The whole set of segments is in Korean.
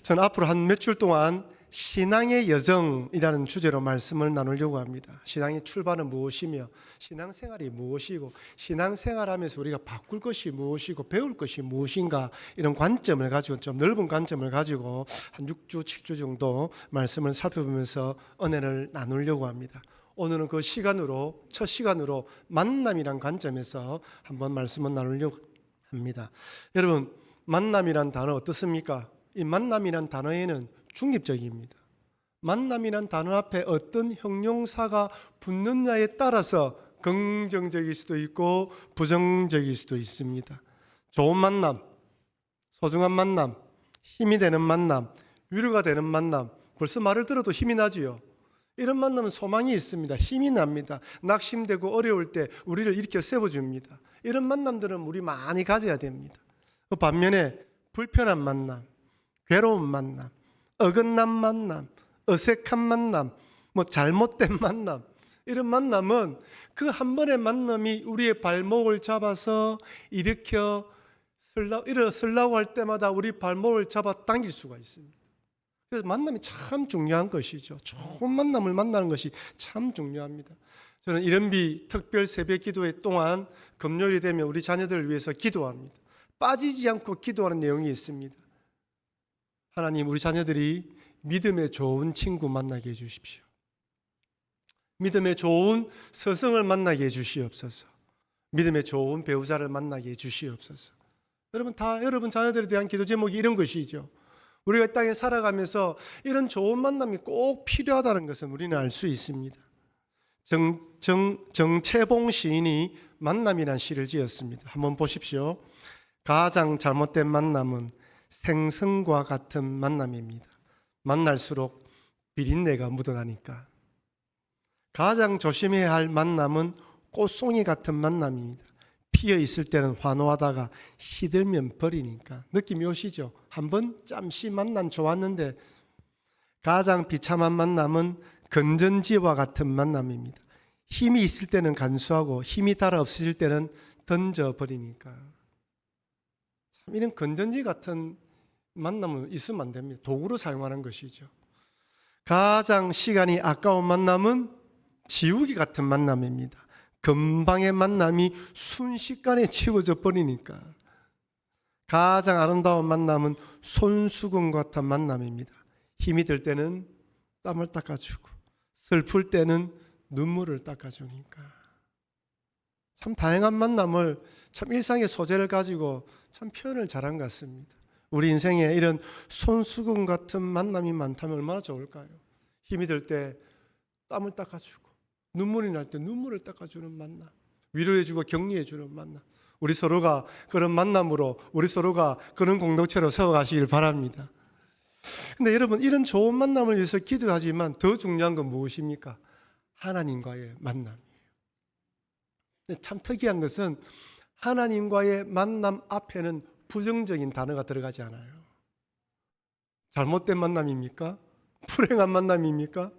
저는 앞으로 한 몇 주 동안 신앙의 여정이라는 주제로 말씀을 나누려고 합니다. 신앙의 출발은 무엇이며 신앙생활이 무엇이고 신앙생활하면서 우리가 바꿀 것이 무엇이고 배울 것이 무엇인가, 이런 관점을 가지고, 좀 넓은 관점을 가지고 한 6주, 7주 정도 말씀을 살펴보면서 은혜를 나누려고 합니다. 오늘은 그 시간으로, 첫 시간으로 만남이란 관점에서 한번 말씀을 나누려고 합니다. 여러분, 만남이란 단어 어떻습니까? 이 만남이란 단어에는 중립적입니다. 만남이란 단어 앞에 어떤 형용사가 붙느냐에 따라서 긍정적일 수도 있고 부정적일 수도 있습니다. 좋은 만남, 소중한 만남, 힘이 되는 만남, 위로가 되는 만남, 벌써 말을 들어도 힘이 나지요. 이런 만남은 소망이 있습니다. 힘이 납니다. 낙심되고 어려울 때 우리를 일으켜 세워줍니다. 이런 만남들은 우리 많이 가져야 됩니다. 반면에 불편한 만남, 괴로운 만남, 어긋난 만남, 어색한 만남, 잘못된 만남, 이런 만남은 그 한 번의 만남이 우리의 발목을 잡아서 일으켜 일어서려고 할 때마다 우리 발목을 잡아 당길 수가 있습니다. 그래서 만남이 참 중요한 것이죠. 좋은 만남을 만나는 것이 참 중요합니다. 저는 이른비 특별 새벽 기도회 동안 금요일이 되면 우리 자녀들을 위해서 기도합니다. 빠지지 않고 기도하는 내용이 있습니다. 하나님, 우리 자녀들이 믿음의 좋은 친구 만나게 해주십시오. 믿음의 좋은 스승을 만나게 해주시옵소서. 믿음의 좋은 배우자를 만나게 해주시옵소서. 여러분 자녀들에 대한 기도 제목이 이런 것이죠. 우리가 땅에 살아가면서 이런 좋은 만남이 꼭 필요하다는 것은 우리는 알 수 있습니다. 정채봉 시인이 만남이란 시를 지었습니다. 한번 보십시오. 가장 잘못된 만남은 생선과 같은 만남입니다. 만날수록 비린내가 묻어나니까. 가장 조심해야 할 만남은 꽃송이 같은 만남입니다. 피어 있을 때는 환호하다가 시들면 버리니까. 느낌이 오시죠? 한번 잠시 만남 좋았는데. 가장 비참한 만남은 건전지와 같은 만남입니다. 힘이 있을 때는 간수하고 힘이 달아 없어질 때는 던져버리니까. 참, 이런 건전지 같은 만남은 있으면 안 됩니다. 도구로 사용하는 것이죠. 가장 시간이 아까운 만남은 지우기 같은 만남입니다. 금방의 만남이 순식간에 지워져 버리니까. 가장 아름다운 만남은 손수건 같은 만남입니다. 힘이 들 때는 땀을 닦아주고 슬플 때는 눈물을 닦아주니까. 참 다양한 만남을, 참 일상의 소재를 가지고 참 표현을 잘한 것 같습니다. 우리 인생에 이런 손수건 같은 만남이 많다면 얼마나 좋을까요? 힘이 들 때 땀을 닦아주고 눈물이 날 때 눈물을 닦아주는 만남, 위로해주고 격려해주는 만남. 우리 서로가 그런 만남으로, 우리 서로가 그런 공동체로 세워가시길 바랍니다. 근데 여러분, 이런 좋은 만남을 위해서 기도하지만 더 중요한 건 무엇입니까? 하나님과의 만남이에요. 근데 참 특이한 것은 하나님과의 만남 앞에는 부정적인 단어가 들어가지 않아요. 잘못된 만남입니까? 불행한 만남입니까?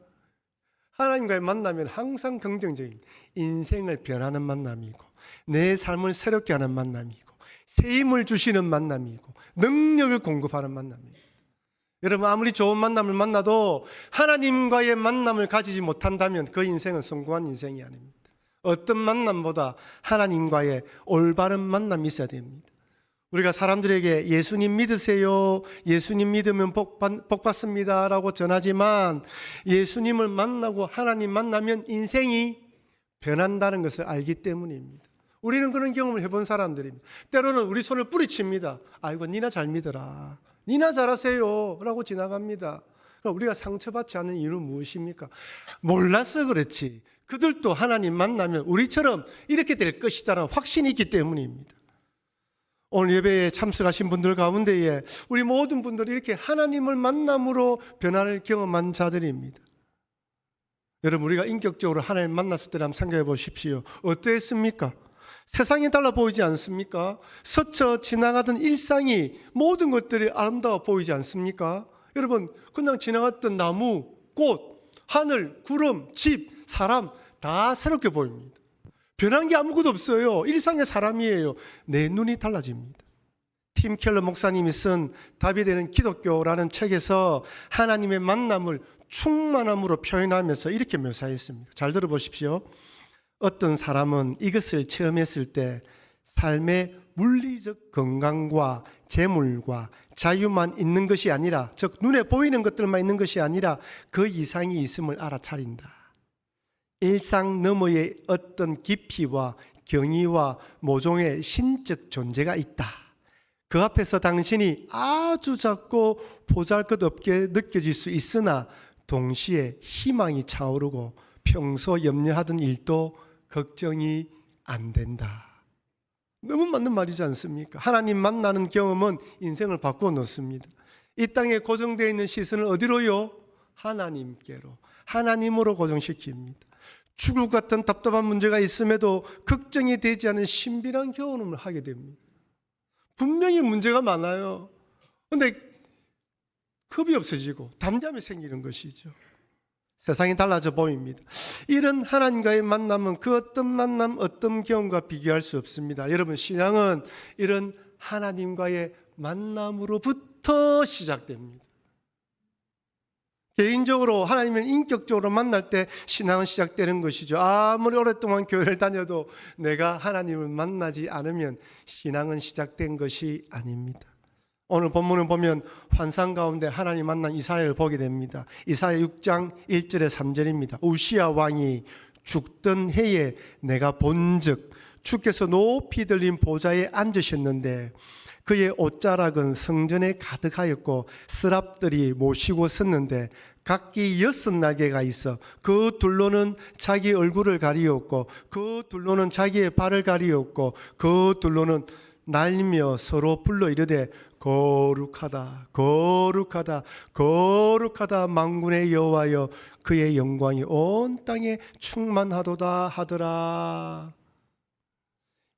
하나님과의 만남은 항상 긍정적인, 인생을 변하는 만남이고 내 삶을 새롭게 하는 만남이고 새 힘을 주시는 만남이고 능력을 공급하는 만남이에요. 여러분, 아무리 좋은 만남을 만나도 하나님과의 만남을 가지지 못한다면 그 인생은 성공한 인생이 아닙니다. 어떤 만남보다 하나님과의 올바른 만남이 있어야 됩니다. 우리가 사람들에게 예수님 믿으세요, 예수님 믿으면 복 받습니다 라고 전하지만 예수님을 만나고 하나님 만나면 인생이 변한다는 것을 알기 때문입니다. 우리는 그런 경험을 해본 사람들입니다. 때로는 우리 손을 뿌리칩니다. 아이고, 니나 잘 믿어라, 니나 잘하세요 라고 지나갑니다. 우리가 상처받지 않는 이유는 무엇입니까? 몰라서 그렇지. 그들도 하나님 만나면 우리처럼 이렇게 될 것이다라는 확신이 있기 때문입니다. 오늘 예배에 참석하신 분들 가운데에 우리 모든 분들이 이렇게 하나님을 만남으로 변화를 경험한 자들입니다. 여러분, 우리가 인격적으로 하나님 만났을 때를 한번 생각해 보십시오. 어떠했습니까? 세상이 달라 보이지 않습니까? 스쳐 지나가던 일상이, 모든 것들이 아름다워 보이지 않습니까? 여러분, 그냥 지나갔던 나무, 꽃, 하늘, 구름, 집, 사람 다 새롭게 보입니다. 변한 게 아무것도 없어요. 일상의 사람이에요. 내 눈이 달라집니다. 팀 켈러 목사님이 쓴 답이 되는 기독교라는 책에서 하나님의 만남을 충만함으로 표현하면서 이렇게 묘사했습니다. 잘 들어보십시오. 어떤 사람은 이것을 체험했을 때 삶의 물리적 건강과 재물과 자유만 있는 것이 아니라, 즉 눈에 보이는 것들만 있는 것이 아니라 그 이상이 있음을 알아차린다. 일상 너머의 어떤 깊이와 경의와 모종의 신적 존재가 있다. 그 앞에서 당신이 아주 작고 보잘것없게 느껴질 수 있으나 동시에 희망이 차오르고 평소 염려하던 일도 걱정이 안 된다. 너무 맞는 말이지 않습니까? 하나님 만나는 경험은 인생을 바꾸어 놓습니다. 이 땅에 고정되어 있는 시선을 어디로요? 하나님께로, 하나님으로 고정시킵니다. 죽을 것 같은 답답한 문제가 있음에도 걱정이 되지 않은 신비한 경험을 하게 됩니다. 분명히 문제가 많아요. 그런데 겁이 없어지고 담담이 생기는 것이죠. 세상이 달라져 보입니다. 이런 하나님과의 만남은 그 어떤 만남, 어떤 경험과 비교할 수 없습니다. 여러분, 신앙은 이런 하나님과의 만남으로부터 시작됩니다. 개인적으로 하나님을 인격적으로 만날 때 신앙은 시작되는 것이죠. 아무리 오랫동안 교회를 다녀도 내가 하나님을 만나지 않으면 신앙은 시작된 것이 아닙니다. 오늘 본문을 보면 환상 가운데 하나님 만난 이사야를 보게 됩니다. 이사야 6장 1절에 3절입니다. 우시야 왕이 죽던 해에 내가 본즉 주께서 높이 들린 보좌에 앉으셨는데 그의 옷자락은 성전에 가득하였고 스랍들이 모시고 섰는데 각기 6날개가 있어 그 둘로는 자기 얼굴을 가리었고 그 둘로는 자기의 발을 가리었고 그 둘로는 날며 서로 불러 이르되 거룩하다 거룩하다 거룩하다 만군의 여호와여 그의 영광이 온 땅에 충만하도다 하더라.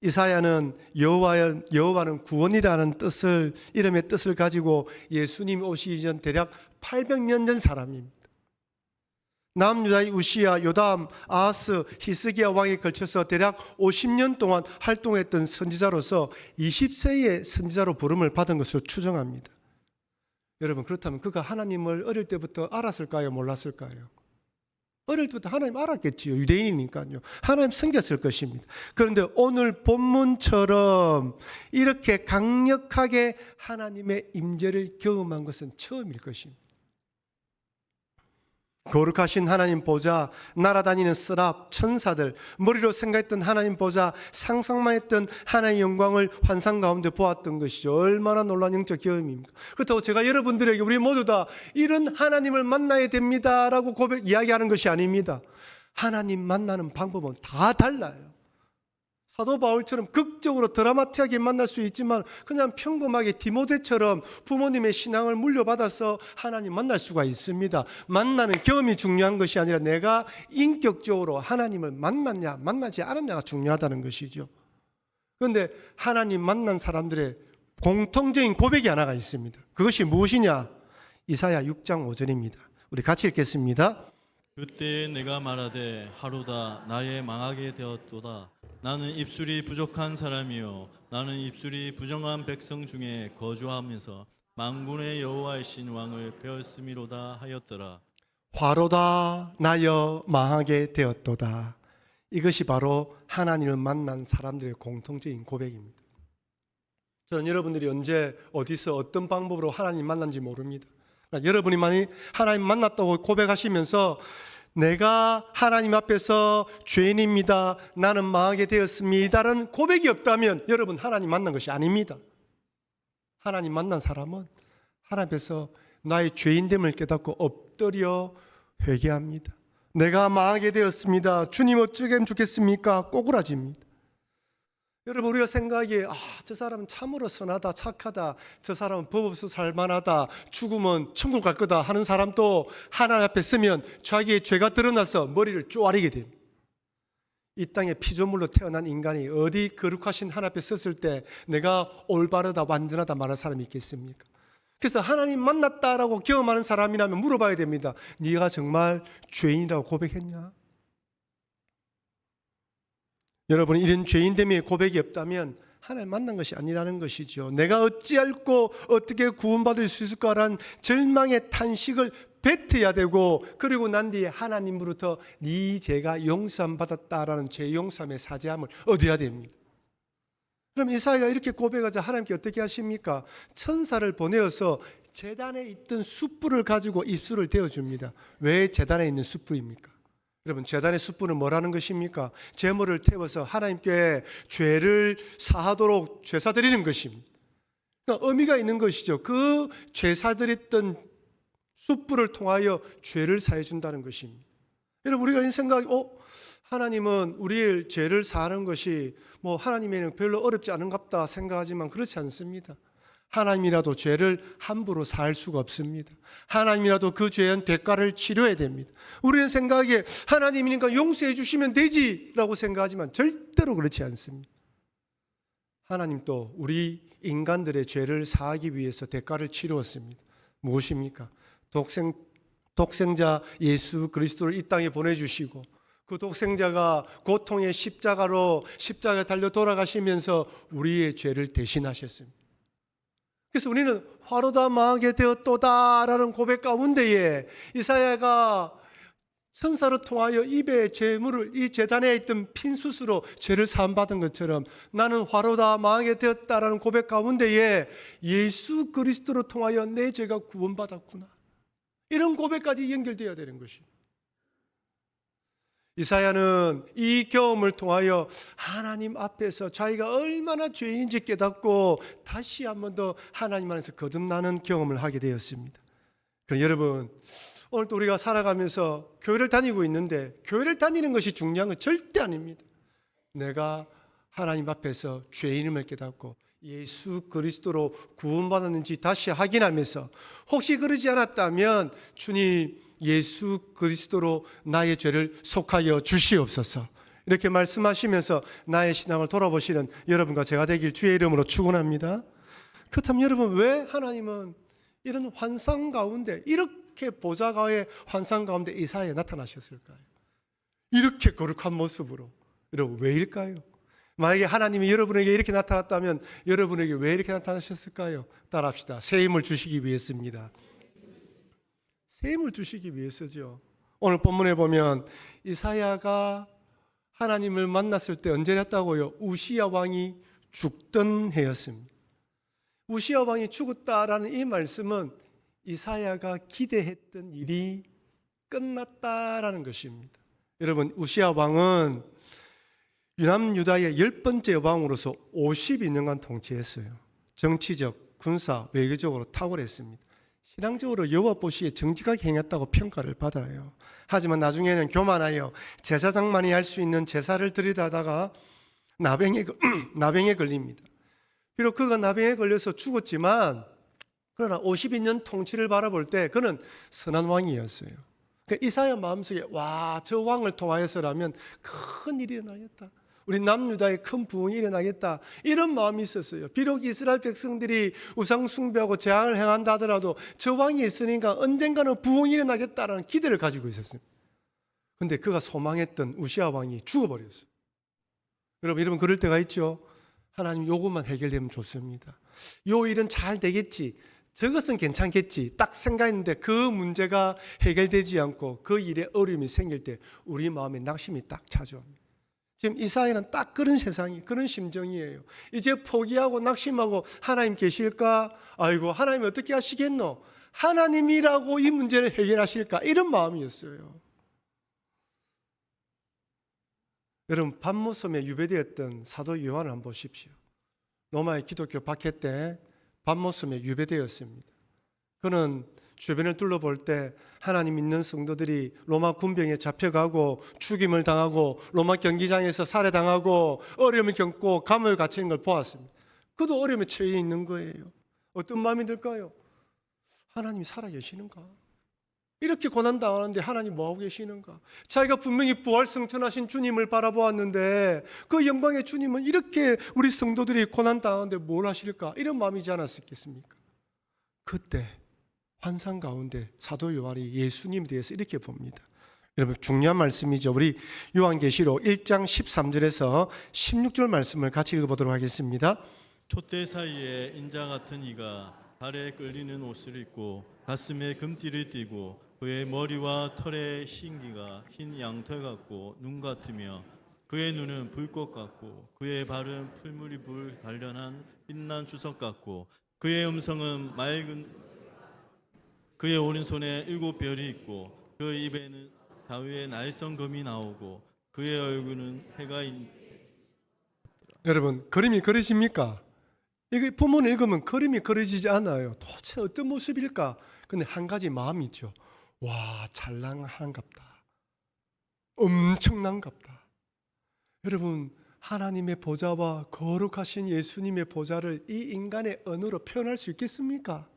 이사야는 여호와는 구원이라는 뜻을, 이름의 뜻을 가지고 예수님이 오시기 전 대략 800년 전 사람입니다. 남유다의 우시야, 요담, 아하스, 히스기야 왕에 걸쳐서 대략 50년 동안 활동했던 선지자로서 20세의 선지자로 부름을 받은 것으로 추정합니다. 여러분, 그렇다면 그가 하나님을 어릴 때부터 알았을까요? 몰랐을까요? 어릴 때부터 하나님 알았겠지요. 유대인이니까요. 하나님 섬겼을 것입니다. 그런데 오늘 본문처럼 이렇게 강력하게 하나님의 임재를 경험한 것은 처음일 것입니다. 거룩하신 하나님 보좌, 날아다니는 스랍, 천사들, 머리로 생각했던 하나님 보좌, 상상만 했던 하나님의 영광을 환상 가운데 보았던 것이죠. 얼마나 놀라운 영적 경험입니까? 그렇다고 제가 여러분들에게 우리 모두 다 이런 하나님을 만나야 됩니다라고 이야기하는 것이 아닙니다. 하나님 만나는 방법은 다 달라요. 사도 바울처럼 극적으로 드라마틱하게 만날 수 있지만 그냥 평범하게 디모데처럼 부모님의 신앙을 물려받아서 하나님 만날 수가 있습니다. 만나는 경험이 중요한 것이 아니라 내가 인격적으로 하나님을 만났냐 만나지 않았냐가 중요하다는 것이죠. 그런데 하나님 만난 사람들의 공통적인 고백이 하나가 있습니다. 그것이 무엇이냐? 이사야 6장 5절입니다. 우리 같이 읽겠습니다. 그때 내가 말하되 하루다 나의 망하게 되었도다. 나는 입술이 부족한 사람이요 나는 입술이 부정한 백성 중에 거주하면서 만군의 여호와이신 왕을 배웠음이로다 하였더라. 화로다 나여 망하게 되었도다. 이것이 바로 하나님을 만난 사람들의 공통적인 고백입니다. 저는 여러분들이 언제 어디서 어떤 방법으로 하나님 만난지 모릅니다. 여러분이 만약 하나님 만났다고 고백하시면서 내가 하나님 앞에서 죄인입니다, 나는 망하게 되었습니다라는 고백이 없다면 여러분 하나님 만난 것이 아닙니다. 하나님 만난 사람은 하나님 앞에서 나의 죄인됨을 깨닫고 엎드려 회개합니다. 내가 망하게 되었습니다, 주님 어찌 하면 좋겠습니까? 꼬꾸라집니다. 여러분, 우리가 생각하기에 저 사람은 참으로 선하다, 착하다, 저 사람은 법 없어 살만하다, 죽으면 천국 갈 거다 하는 사람도 하나님 앞에 서면 자기의 죄가 드러나서 머리를 쪼아리게 됩니다. 이 땅에 피조물로 태어난 인간이 어디 거룩하신 하나님 앞에 섰을 때 내가 올바르다, 완전하다 말할 사람이 있겠습니까? 그래서 하나님 만났다라고 경험하는 사람이라면 물어봐야 됩니다. 네가 정말 죄인이라고 고백했냐? 여러분, 이런 죄인됨의 고백이 없다면 하나님 만난 것이 아니라는 것이죠. 내가 어찌할꼬 어떻게 구원받을 수 있을까라는 절망의 탄식을 뱉어야 되고, 그리고 난 뒤에 하나님으로부터 네 죄가 용서받았다라는 죄 용서함의 사죄함을 얻어야 됩니다. 그럼 이사야가 이렇게 고백하자 하나님께 어떻게 하십니까? 천사를 보내어서 제단에 있던 숯불을 가지고 입술을 데워줍니다. 왜 제단에 있는 숯불입니까? 여러분, 제단의 숯불은 뭐라는 것입니까? 제물을 태워서 하나님께 죄를 사하도록 제사드리는 것입니다. 그러니까 의미가 있는 것이죠. 그 제사드렸던 숯불을 통하여 죄를 사해 준다는 것입니다. 여러분, 우리가 이 생각이 하나님은 우리의 죄를 사하는 것이 하나님에는 별로 어렵지 않은갑다 생각하지만 그렇지 않습니다. 하나님이라도 죄를 함부로 사할 수가 없습니다. 하나님이라도 그 죄의 대가를 치료해야 됩니다. 우리는 생각에 하나님이니까 용서해 주시면 되지라고 생각하지만 절대로 그렇지 않습니다. 하나님도 우리 인간들의 죄를 사하기 위해서 대가를 치루었습니다. 무엇입니까? 독생자 예수 그리스도를 이 땅에 보내주시고, 그 독생자가 고통의 십자가에 달려 돌아가시면서 우리의 죄를 대신하셨습니다. 그래서 우리는 화로다 망하게 되었도다라는 고백 가운데에 이사야가 천사를 통하여 입에 제물을, 이 제단에 있던 핀숯으로 죄를 사함받은 것처럼 나는 화로다 망하게 되었다라는 고백 가운데에 예수 그리스도를 통하여 내 죄가 구원받았구나, 이런 고백까지 연결되어야 되는 것입니다. 이사야는 이 경험을 통하여 하나님 앞에서 자기가 얼마나 죄인인지 깨닫고 다시 한 번 더 하나님 안에서 거듭나는 경험을 하게 되었습니다. 그럼 여러분, 오늘도 우리가 살아가면서 교회를 다니고 있는데 교회를 다니는 것이 중요한 건 절대 아닙니다. 내가 하나님 앞에서 죄인임을 깨닫고 예수 그리스도로 구원받았는지 다시 확인하면서, 혹시 그러지 않았다면 주님 예수 그리스도로 나의 죄를 속하여 주시옵소서, 이렇게 말씀하시면서 나의 신앙을 돌아보시는 여러분과 제가 되길 주의 이름으로 축원합니다. 그렇다면 여러분, 왜 하나님은 이런 환상 가운데, 이렇게 보좌가의 환상 가운데 이사야에 나타나셨을까요? 이렇게 거룩한 모습으로. 여러분, 왜일까요? 만약에 하나님이 여러분에게 이렇게 나타났다면 여러분에게 왜 이렇게 나타나셨을까요? 따라합시다. 새 힘을 주시기 위해서입니다. 새 힘을 주시기 위해서죠. 오늘 본문에 보면 이사야가 하나님을 만났을 때 언제였다고요? 우시야 왕이 죽던 해였습니다. 우시야 왕이 죽었다라는 이 말씀은 이사야가 기대했던 일이 끝났다라는 것입니다. 여러분, 우시야 왕은 유남유다의 10번째 왕으로서 52년간 통치했어요. 정치적, 군사, 외교적으로 탁월했습니다. 신앙적으로 여호와 보시기에 정직하게 행했다고 평가를 받아요. 하지만 나중에는 교만하여 제사장만이 할 수 있는 제사를 드리다가 나병에 걸립니다. 비록 그가 나병에 걸려서 죽었지만, 그러나 52년 통치를 바라볼 때 그는 선한 왕이었어요. 그러니까 이사야 마음속에 저 왕을 통하여서라면 큰 일이 일어나겠다, 우리 남유다에 큰 부흥이 일어나겠다, 이런 마음이 있었어요. 비록 이스라엘 백성들이 우상 숭배하고 재앙을 행한다 하더라도 저 왕이 있으니까 언젠가는 부흥이 일어나겠다라는 기대를 가지고 있었어요. 그런데 그가 소망했던 우시야 왕이 죽어버렸어요. 여러분 그럴 때가 있죠. 하나님, 요것만 해결되면 좋습니다. 요 일은 잘 되겠지, 저것은 괜찮겠지 딱 생각했는데 그 문제가 해결되지 않고 그 일에 어려움이 생길 때 우리 마음에 낙심이 딱 찾아옵니다. 지금 이사야는 딱 그런 세상이, 그런 심정이에요. 이제 포기하고 낙심하고 하나님 계실까? 아이고, 하나님 어떻게 하시겠노? 하나님이라고 이 문제를 해결하실까? 이런 마음이었어요. 여러분, 밤모섬에 유배되었던 사도 요한을 한번 보십시오. 로마의 기독교 박해 때 밤모섬에 유배되었습니다. 그는 주변을 둘러볼 때 하나님 믿는 성도들이 로마 군병에 잡혀가고 죽임을 당하고 로마 경기장에서 살해당하고 어려움을 겪고 감옥에 갇히는 걸 보았습니다. 그도 어려움에 처해 있는 거예요. 어떤 마음이 들까요? 하나님이 살아계시는가? 이렇게 고난당하는데 하나님 뭐하고 계시는가? 자기가 분명히 부활승천하신 주님을 바라보았는데 그 영광의 주님은 이렇게 우리 성도들이 고난당하는데 뭘 하실까? 이런 마음이지 않았겠습니까? 그때 환상 가운데 사도 요한이 예수님에 대해서 이렇게 봅니다. 여러분 중요한 말씀이죠. 우리 요한계시록 1장 13절에서 16절 말씀을 같이 읽어보도록 하겠습니다. 촛대 사이에 인자 같은 이가 발에 끌리는 옷을 입고 가슴에 금띠를 띠고 그의 머리와 털의 흰기가 흰 양털 같고 눈 같으며 그의 눈은 불꽃 같고 그의 발은 풀무리 불 단련한 빛난 주석 같고 그의 음성은 맑은 그의 오른손에 7별이 있고 그 입에는 다윗의 날성검이 나오고 그의 얼굴은 해가 여러분 그림이 그려집니까? 이게 본문 읽으면 그림이 그려지지 않아요. 도대체 어떤 모습일까? 근데 한 가지 마음이 있죠. 와, 찬란한갑다. 엄청난갑다. 여러분 하나님의 보좌와 거룩하신 예수님의 보좌를 이 인간의 언어로 표현할 수 있겠습니까?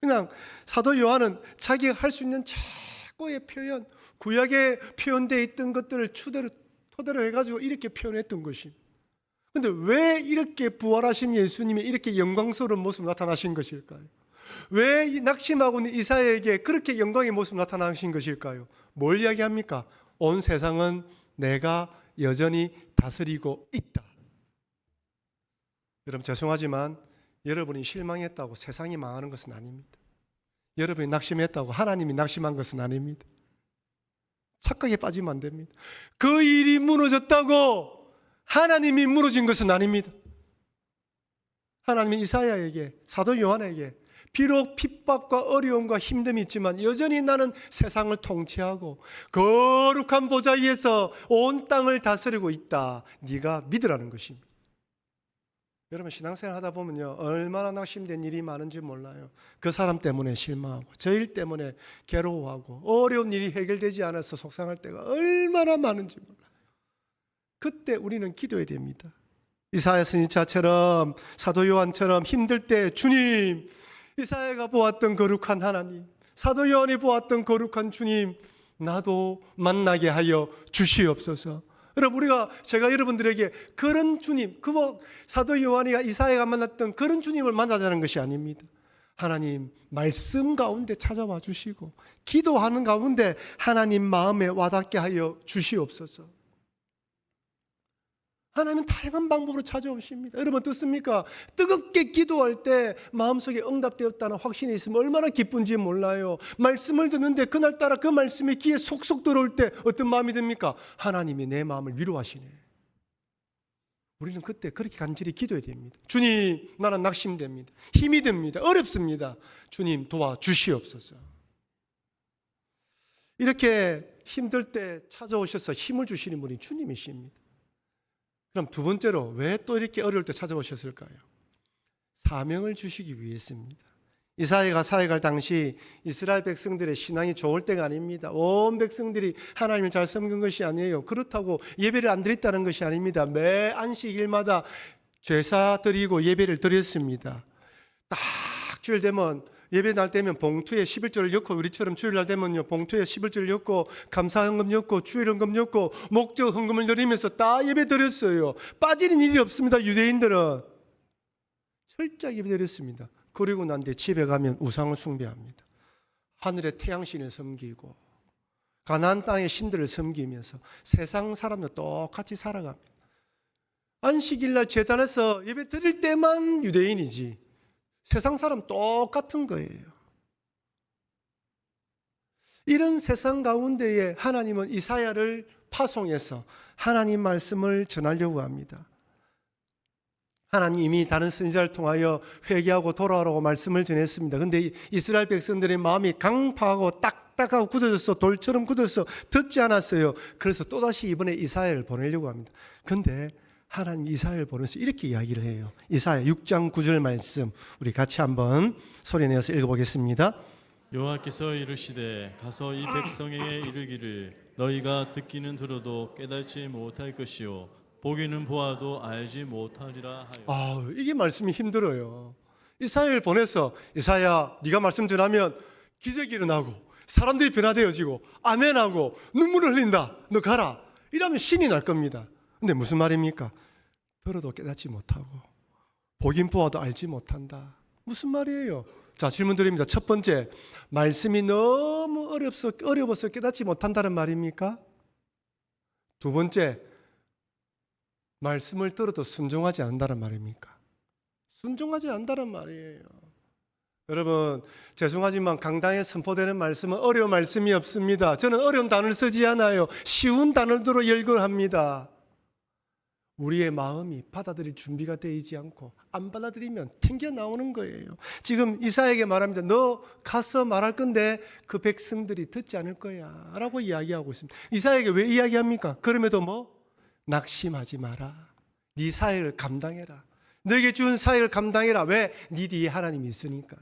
그냥 사도 요한은 자기가 할 수 있는 최고의 표현, 구약에 표현되어 있던 것들을 토대로 해가지고 이렇게 표현했던 것입니다. 근데 왜 이렇게 부활하신 예수님이 이렇게 영광스러운 모습 나타나신 것일까요? 왜 낙심하고 있는 이사야에게 그렇게 영광의 모습 나타나신 것일까요? 뭘 이야기합니까? 온 세상은 내가 여전히 다스리고 있다. 여러분 죄송하지만 여러분이 실망했다고 세상이 망하는 것은 아닙니다. 여러분이 낙심했다고 하나님이 낙심한 것은 아닙니다. 착각에 빠지면 안 됩니다. 그 일이 무너졌다고 하나님이 무너진 것은 아닙니다. 하나님은 이사야에게, 사도 요한에게 비록 핍박과 어려움과 힘듦이 있지만 여전히 나는 세상을 통치하고 거룩한 보좌 위에서 온 땅을 다스리고 있다. 네가 믿으라는 것입니다. 여러분 신앙생활 하다 보면요 얼마나 낙심된 일이 많은지 몰라요. 그 사람 때문에 실망하고 저 일 때문에 괴로워하고 어려운 일이 해결되지 않아서 속상할 때가 얼마나 많은지 몰라요. 그때 우리는 기도해야 됩니다. 이사야 선지자처럼 사도 요한처럼 힘들 때 주님, 이사야가 보았던 거룩한 하나님, 사도 요한이 보았던 거룩한 주님, 나도 만나게 하여 주시옵소서. 여러분 제가 여러분들에게 그런 주님, 사도 요한이 이사야가 만났던 그런 주님을 만나자는 것이 아닙니다. 하나님 말씀 가운데 찾아와 주시고 기도하는 가운데 하나님 마음에 와닿게 하여 주시옵소서. 하나님은 다양한 방법으로 찾아오십니다. 여러분 어떻습니까? 뜨겁게 기도할 때 마음속에 응답되었다는 확신이 있으면 얼마나 기쁜지 몰라요. 말씀을 듣는데 그날따라 그 말씀이 귀에 속속 들어올 때 어떤 마음이 듭니까? 하나님이 내 마음을 위로하시네. 우리는 그때 그렇게 간절히 기도해야 됩니다. 주님, 나는 낙심됩니다. 힘이 듭니다. 어렵습니다. 주님 도와주시옵소서. 이렇게 힘들 때 찾아오셔서 힘을 주시는 분이 주님이십니다. 그럼 두 번째로 왜 또 이렇게 어려울 때 찾아오셨을까요? 사명을 주시기 위해서입니다. 이사야가 사역할 당시 이스라엘 백성들의 신앙이 좋을 때가 아닙니다. 온 백성들이 하나님을 잘 섬긴 것이 아니에요. 그렇다고 예배를 안 드렸다는 것이 아닙니다. 매 안식일마다 제사 드리고 예배를 드렸습니다. 딱 주일 되면 예배 날 되면 봉투에 11조를 넣고 우리처럼 주일날 되면요 봉투에 11조를 넣고 감사헌금 넣고 주일헌금 넣고 목적 헌금을 드리면서 다 예배 드렸어요. 빠지는 일이 없습니다. 유대인들은 철저하게 예배 드렸습니다. 그리고 난 뒤에 집에 가면 우상을 숭배합니다. 하늘의 태양신을 섬기고 가나안 땅의 신들을 섬기면서 세상 사람들 똑같이 살아갑니다. 안식일날 제단에서 예배 드릴 때만 유대인이지 세상 사람 똑같은 거예요. 이런 세상 가운데에 하나님은 이사야를 파송해서 하나님 말씀을 전하려고 합니다. 하나님이 다른 선지자를 통하여 회개하고 돌아오라고 말씀을 전했습니다. 그런데 이스라엘 백성들의 마음이 강파하고 딱딱하고 굳어져서 돌처럼 굳어서 듣지 않았어요. 그래서 또다시 이번에 이사야를 보내려고 합니다. 그런데 하나님 이사야를 보내서 이렇게 이야기를 해요. 이사야 6장 9절 말씀 우리 같이 한번 소리내어서 읽어보겠습니다. 여호와께서 이르시되 가서 이 백성에게 이르기를 너희가 듣기는 들어도 깨닫지 못할 것이요 보기는 보아도 알지 못하리라 하여. 이게 말씀이 힘들어요. 이사야를 보내서 이사야 네가 말씀 전하면 기적이 일어나고 사람들이 변화되어지고 아멘하고 눈물을 흘린다. 너 가라. 이러면 신이 날 겁니다. 근데 무슨 말입니까? 들어도 깨닫지 못하고 보긴 보아도 알지 못한다. 무슨 말이에요? 자, 질문 드립니다. 첫 번째, 말씀이 너무 너무 어려워서 깨닫지 못한다는 말입니까? 두 번째, 말씀을 들어도 순종하지 않는다는 말입니까? 순종하지 않는다는 말이에요. 여러분, 죄송하지만 강당에 선포되는 말씀은 어려운 말씀이 없습니다. 저는 어려운 단어를 쓰지 않아요. 쉬운 단어들로 열거합니다. 우리의 마음이 받아들일 준비가 되지 않고 안 받아들이면 튕겨나오는 거예요. 지금 이사야에게 말합니다. 너 가서 말할 건데 그 백성들이 듣지 않을 거야 라고 이야기하고 있습니다. 이사야에게 왜 이야기합니까? 그럼에도 낙심하지 마라. 네 사역을 감당해라. 너에게 준 사역을 감당해라. 왜? 네 뒤에 하나님이 있으니까.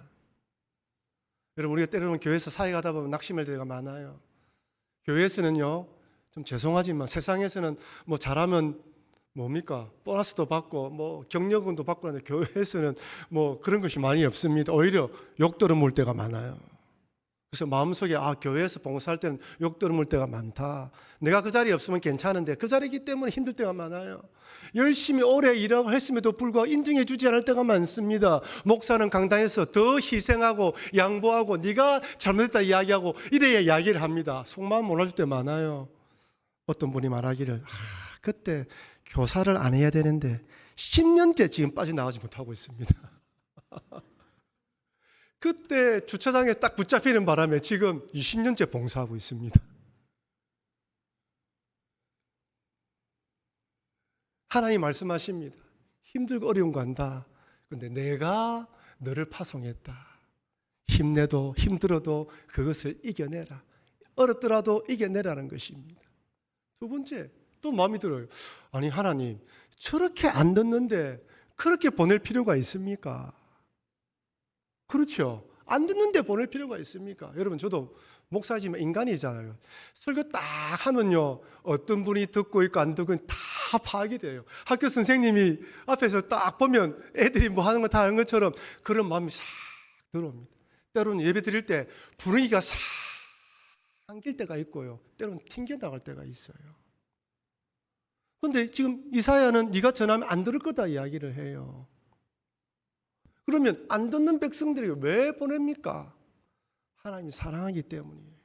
여러분, 우리가 때로는 교회에서 사역하다 보면 낙심할 때가 많아요. 교회에서는요, 좀 죄송하지만 세상에서는 잘하면 뭡니까? 보너스도 받고 경력금도 받고 하는데 교회에서는 그런 것이 많이 없습니다. 오히려 욕 들어물 때가 많아요. 그래서 마음속에 교회에서 봉사할 때는 욕 들어물 때가 많다. 내가 그 자리에 없으면 괜찮은데 그 자리이기 때문에 힘들 때가 많아요. 열심히 오래 일하고 했음에도 불구하고 인정해 주지 않을 때가 많습니다. 목사는 강당에서 더 희생하고 양보하고 네가 잘못했다 이야기하고 이래야 이야기를 합니다. 속마음 몰라줄 때 많아요. 어떤 분이 말하기를 그때 교사를 안 해야 되는데 10년째 지금 빠져나가지 못하고 있습니다. 그때 주차장에 딱 붙잡히는 바람에 지금 20년째 봉사하고 있습니다. 하나님 말씀하십니다. 힘들고 어려운 거 한다. 그런데 내가 너를 파송했다. 힘내도 힘들어도 그것을 이겨내라. 어렵더라도 이겨내라는 것입니다. 두 번째, 또 마음이 들어요. 아니 하나님, 저렇게 안 듣는데 그렇게 보낼 필요가 있습니까? 그렇죠. 안 듣는데 보낼 필요가 있습니까? 여러분, 저도 목사지만 인간이잖아요. 설교 딱 하면요, 어떤 분이 듣고 있고 안 듣고 다 파악이 돼요. 학교 선생님이 앞에서 딱 보면 애들이 하는 거 다 하는 것처럼 그런 마음이 싹 들어옵니다. 때로는 예배 드릴 때 분위기가 싹 안길 때가 있고요, 때로는 튕겨나갈 때가 있어요. 그런데 지금 이사야는 네가 전하면 안 들을 거다 이야기를 해요. 그러면 안 듣는 백성들이 왜 보냅니까? 하나님이 사랑하기 때문이에요.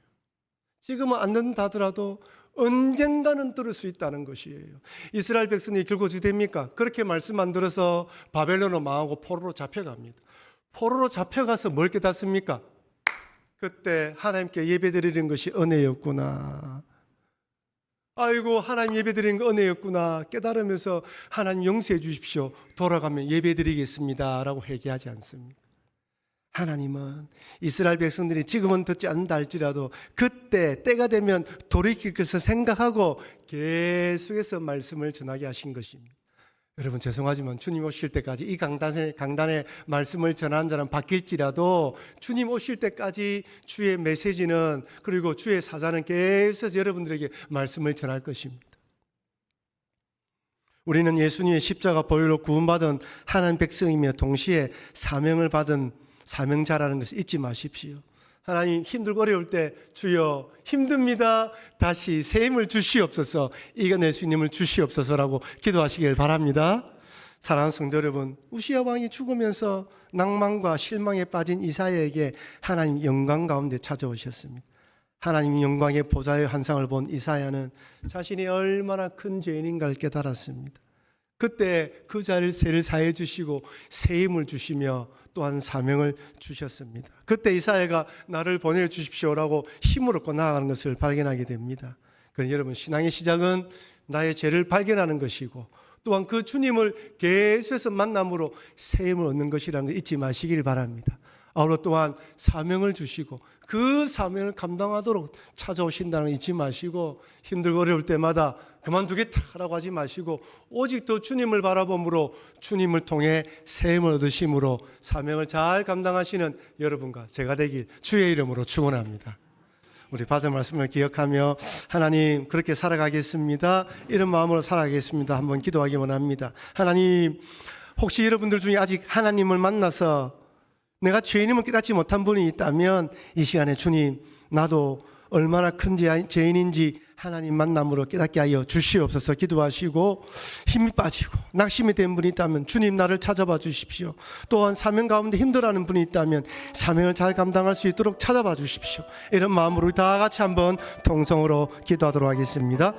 지금은 안 듣는다 하더라도 언젠가는 들을 수 있다는 것이에요. 이스라엘 백성이 결국 어떻게 됩니까? 그렇게 말씀 안 들어서 바벨론으로 망하고 포로로 잡혀갑니다. 포로로 잡혀가서 뭘 깨닫습니까? 그때 하나님께 예배드리는 것이 은혜였구나. 아이고, 하나님 예배드리는 거 은혜였구나 깨달으면서 하나님 용서해 주십시오. 돌아가면 예배드리겠습니다 라고 회개하지 않습니까? 하나님은 이스라엘 백성들이 지금은 듣지 않는다 할지라도 그때 때가 되면 돌이킬 것을 생각하고 계속해서 말씀을 전하게 하신 것입니다. 여러분, 죄송하지만 주님 오실 때까지 이 강단에 말씀을 전하는 자는 바뀔지라도 주님 오실 때까지 주의 메시지는, 그리고 주의 사자는 계속해서 여러분들에게 말씀을 전할 것입니다. 우리는 예수님의 십자가 보혈로 구원받은 하나님 백성이며 동시에 사명을 받은 사명자라는 것을 잊지 마십시오. 하나님, 힘들고 어려울 때 주여 힘듭니다, 다시 새 힘을 주시옵소서, 이겨낼 수 있는 힘을 주시옵소서라고 기도하시길 바랍니다. 사랑하는 성도 여러분, 우시야 왕이 죽으면서 낭만과 실망에 빠진 이사야에게 하나님 영광 가운데 찾아오셨습니다. 하나님 영광의 보좌의 환상을 본 이사야는 자신이 얼마나 큰 죄인인가를 깨달았습니다. 그때 그 자를 세를 사해 주시고 새 힘을 주시며 또한 사명을 주셨습니다. 그때 이사야가 나를 보내주십시오라고 힘을 얻고 나아가는 것을 발견하게 됩니다. 그러니 여러분, 신앙의 시작은 나의 죄를 발견하는 것이고 또한 그 주님을 계속해서 만남으로 새 힘을 얻는 것이라는 걸 잊지 마시길 바랍니다. 아울러 또한 사명을 주시고 그 사명을 감당하도록 찾아오신다는 걸 잊지 마시고, 힘들고 어려울 때마다 그만두겠다라고 하지 마시고 오직 더 주님을 바라봄으로 주님을 통해 새 힘을 얻으심으로 사명을 잘 감당하시는 여러분과 제가 되길 주의 이름으로 축원합니다. 우리 받은 말씀을 기억하며 하나님, 그렇게 살아가겠습니다, 이런 마음으로 살아가겠습니다 한번 기도하기 원합니다. 하나님, 혹시 여러분들 중에 아직 하나님을 만나서 내가 죄인임을 깨닫지 못한 분이 있다면 이 시간에 주님, 나도 얼마나 큰 죄인인지 하나님 만남으로 깨닫게 하여 주시옵소서. 기도하시고 힘이 빠지고 낙심이 된 분이 있다면 주님 나를 찾아봐 주십시오. 또한 사명 가운데 힘들어하는 분이 있다면 사명을 잘 감당할 수 있도록 찾아봐 주십시오. 이런 마음으로 다 같이 한번 통성으로 기도하도록 하겠습니다.